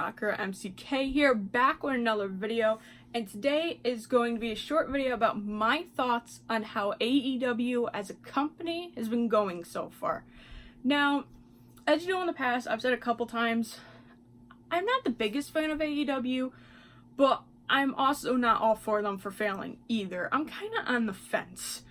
Rocker MCK here, back with another video, and today is going to be a short video about my thoughts on how AEW as a company has been going so far. Now, as you know, in the past, I've said a couple times, I'm not the biggest fan of AEW, but I'm also not all for them for failing either. I'm kind of on the fence.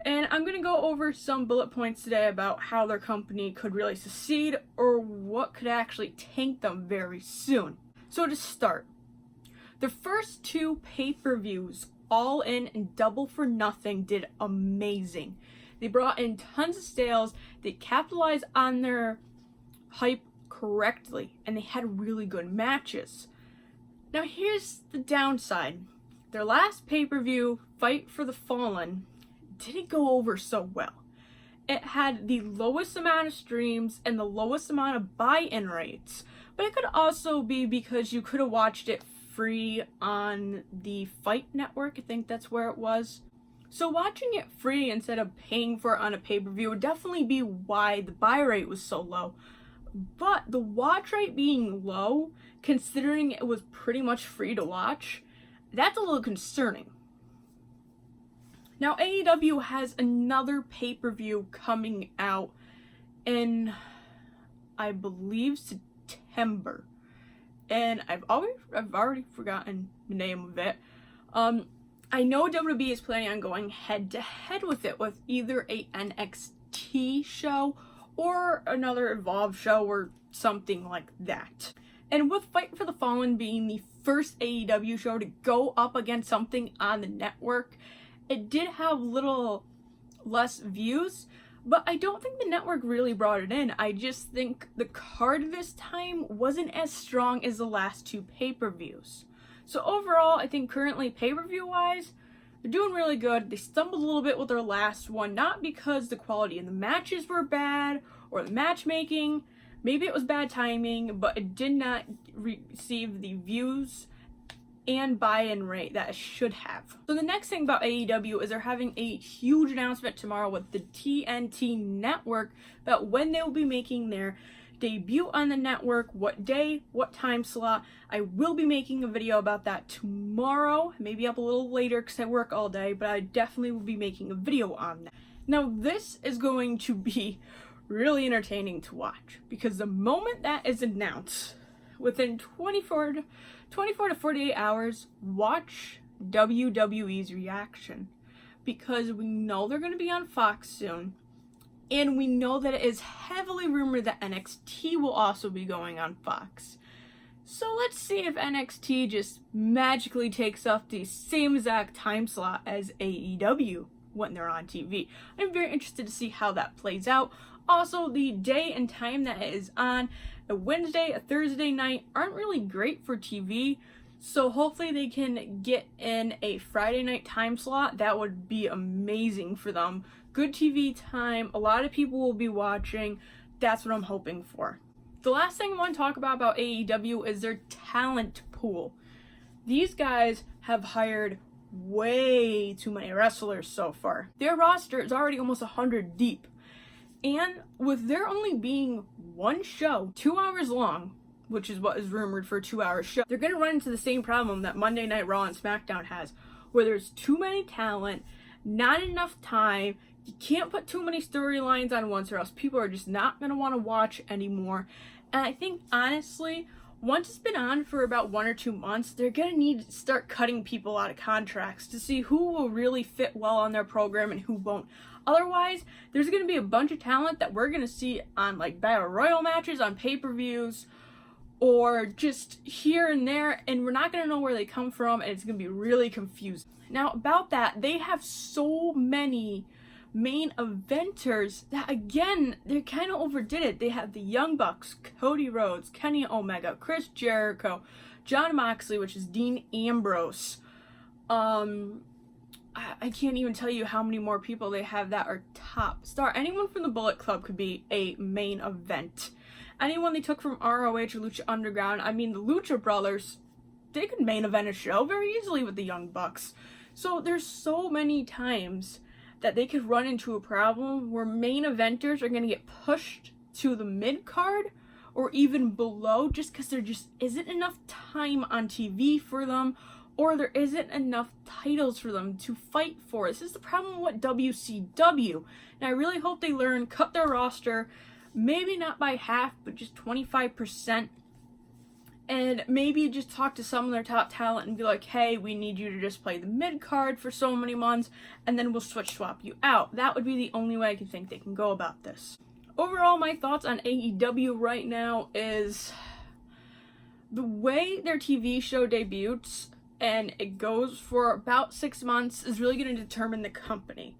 And I'm going to go over some bullet points today about how their company could really succeed or what could actually tank them very soon. So to start, the first two pay-per-views, All In and Double for Nothing, did amazing. They brought in tons of sales, they capitalized on their hype correctly, and they had really good matches. Now here's the downside. Their last pay-per-view, Fight for the Fallen, didn't go over so well. It had the lowest amount of streams and the lowest amount of buy-in rates, but it could also be because you could have watched it free on the Fight Network. I think that's where it was. So watching it free instead of paying for it on a pay-per-view would definitely be why the buy rate was so low. But the watch rate being low, considering it was pretty much free to watch, that's a little concerning. Now, AEW has another pay-per-view coming out in, I believe, September. And I've already forgotten the name of it. I know WWE is planning on going head-to-head with it, with either a NXT show or another Evolve show or something like that. And with Fight for the Fallen being the first AEW show to go up against something on the network, it did have little less views, but I don't think the network really brought it in. I just think the card this time wasn't as strong as the last two pay-per-views. So overall, I think currently pay-per-view wise, they're doing really good. They stumbled a little bit with their last one, not because the quality in the matches were bad or the matchmaking. Maybe it was bad timing, but it did not receive the views and buy-in rate that it should have. So the next thing about AEW is they're having a huge announcement tomorrow with the TNT network about when they will be making their debut on the network, what day, what time slot. I will be making a video about that tomorrow, maybe up a little later because I work all day, but I definitely will be making a video on that. Now this is going to be really entertaining to watch because the moment that is announced, within 24 to 48 hours, watch WWE's reaction, because we know they're going to be on Fox soon, and we know that it is heavily rumored that NXT will also be going on Fox. So let's see if NXT just magically takes up the same exact time slot as AEW when they're on TV. I'm very interested to see how that plays out. Also, the day and time that it is on, a Wednesday, a Thursday night, aren't really great for TV, so hopefully they can get in a Friday night time slot. That would be amazing for them. Good TV time, a lot of people will be watching. That's what I'm hoping for. The last thing I want to talk about AEW is their talent pool. These guys have hired way too many wrestlers so far. Their roster is already almost 100 deep. And with there only being one show, 2 hours long, which is what is rumored for a 2-hour show, they're going to run into the same problem that Monday Night Raw and SmackDown has, where there's too many talent, not enough time, you can't put too many storylines on once or else people are just not going to want to watch anymore. And I think, honestly, once it's been on for about 1 or 2 months, they're going to need to start cutting people out of contracts to see who will really fit well on their program and who won't. Otherwise, there's going to be a bunch of talent that we're going to see on like Battle Royal matches, on pay-per-views, or just here and there, and we're not going to know where they come from, and it's going to be really confusing. Now, about that, they have so many main eventers that, again, they kind of overdid it. They have the Young Bucks, Cody Rhodes, Kenny Omega, Chris Jericho, Jon Moxley, which is Dean Ambrose. I can't even tell you how many more people they have that are top star. Anyone from the Bullet Club could be a main event. Anyone they took from ROH or Lucha Underground, I mean the Lucha Brothers, they could main event a show very easily with the Young Bucks. So there's so many times that they could run into a problem where main eventers are going to get pushed to the mid card or even below, just because there just isn't enough time on TV for them, or there isn't enough titles for them to fight for. This is the problem with WCW, and I really hope they cut their roster, maybe not by half, but just 25%, and maybe just talk to some of their top talent and be like, hey, we need you to just play the mid-card for so many months, and then we'll swap you out. That would be the only way I can think they can go about this. Overall, my thoughts on AEW right now is the way their TV show debuts, and it goes for about 6 months, is really going to determine the company.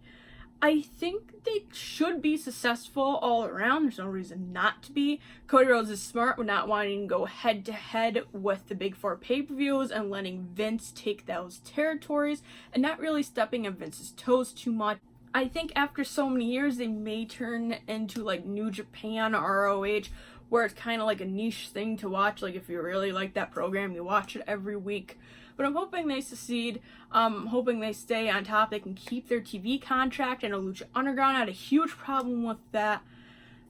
I think they should be successful all around. There's no reason not to be. Cody Rhodes is smart with not wanting to go head to head with the big four pay-per-views and letting Vince take those territories and not really stepping on Vince's toes too much. I think after so many years, they may turn into like New Japan or ROH, where it's kind of like a niche thing to watch. Like if you really like that program, you watch it every week. But I'm hoping they succeed. I'm hoping they stay on top. They can keep their TV contract. I know Lucha Underground had a huge problem with that.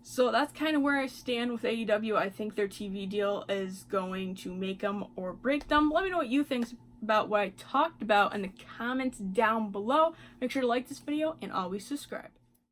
So that's kind of where I stand with AEW. I think their TV deal is going to make them or break them. Let me know what you think about what I talked about in the comments down below. Make sure to like this video and always subscribe.